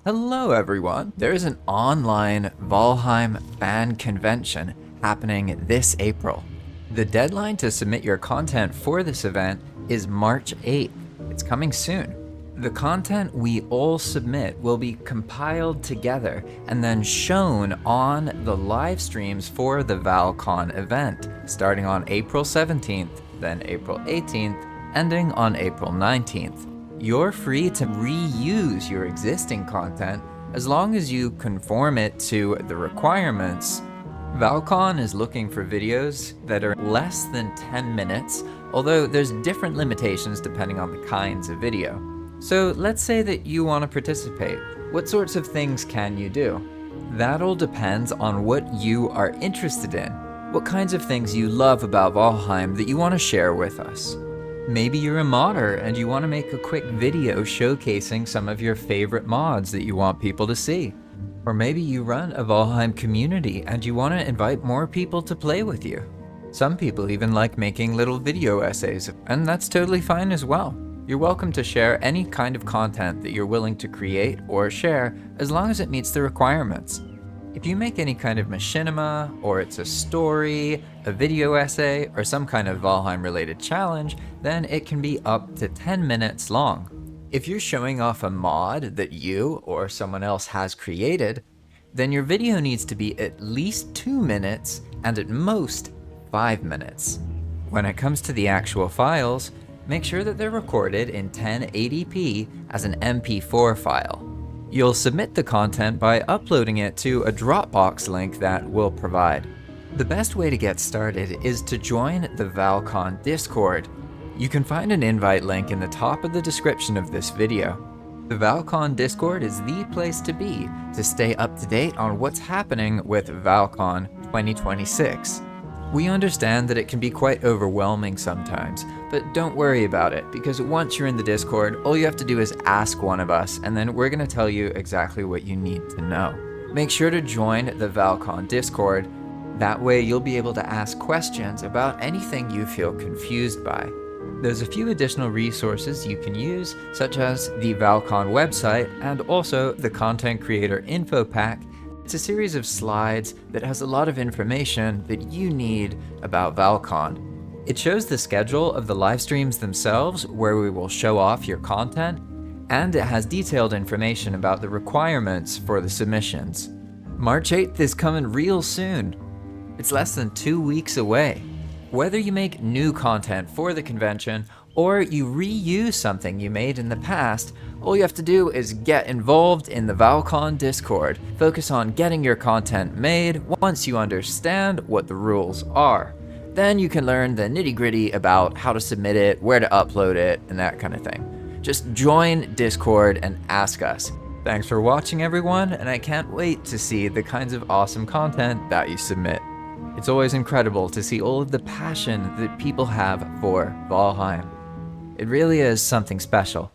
Hello everyone! There is an online Valheim fan convention happening this April. The deadline to submit your content for this event is March 8th. It's coming soon. The content we all submit will be compiled together and then shown on the live streams for the Val-Con event, starting on April 17th, then April 18th, ending on April 19th. You're free to reuse your existing content as long as you conform it to the requirements. Val-Con is looking for videos that are less than 10 minutes, although there's different limitations depending on the kinds of video. So let's say that you want to participate. What sorts of things can you do? That all depends on what you are interested in, what kinds of things you love about Valheim that you want to share with us. Maybe you're a modder and you want to make a quick video showcasing some of your favorite mods that you want people to see. Or maybe you run a Valheim community and you want to invite more people to play with you. Some people even like making little video essays, and that's totally fine as well. You're welcome to share any kind of content that you're willing to create or share as long as it meets the requirements. If you make any kind of machinima, or it's a story, a video essay, or some kind of Valheim-related challenge, then it can be up to 10 minutes long. If you're showing off a mod that you or someone else has created, then your video needs to be at least 2 minutes and at most 5 minutes. When it comes to the actual files, make sure that they're recorded in 1080p as an MP4 file. You'll submit the content by uploading it to a Dropbox link that we'll provide. The best way to get started is to join the Val-Con Discord. You can find an invite link in the top of the description of this video. The Val-Con Discord is the place to be to stay up to date on what's happening with Val-Con 2026. We understand that it can be quite overwhelming sometimes, but don't worry about it, because once you're in the Discord, all you have to do is ask one of us, and then we're going to tell you exactly what you need to know. Make sure to join the Val-Con Discord. That way you'll be able to ask questions about anything you feel confused by. There's a few additional resources you can use, such as the Val-Con website and also the Content Creator Info Pack. It's a series of slides that has a lot of information that you need about Val-Con. It shows the schedule of the live streams themselves, where we will show off your content, and it has detailed information about the requirements for the submissions. March 8th is coming real soon. It's less than 2 weeks away. Whether you make new content for the convention or you reuse something you made in the past, all you have to do is get involved in the Val-Con Discord. Focus on getting your content made once you understand what the rules are. Then you can learn the nitty-gritty about how to submit it, where to upload it, and that kind of thing. Just join Discord and ask us. Thanks for watching, everyone, and I can't wait to see the kinds of awesome content that you submit. It's always incredible to see all of the passion that people have for Valheim. It really is something special.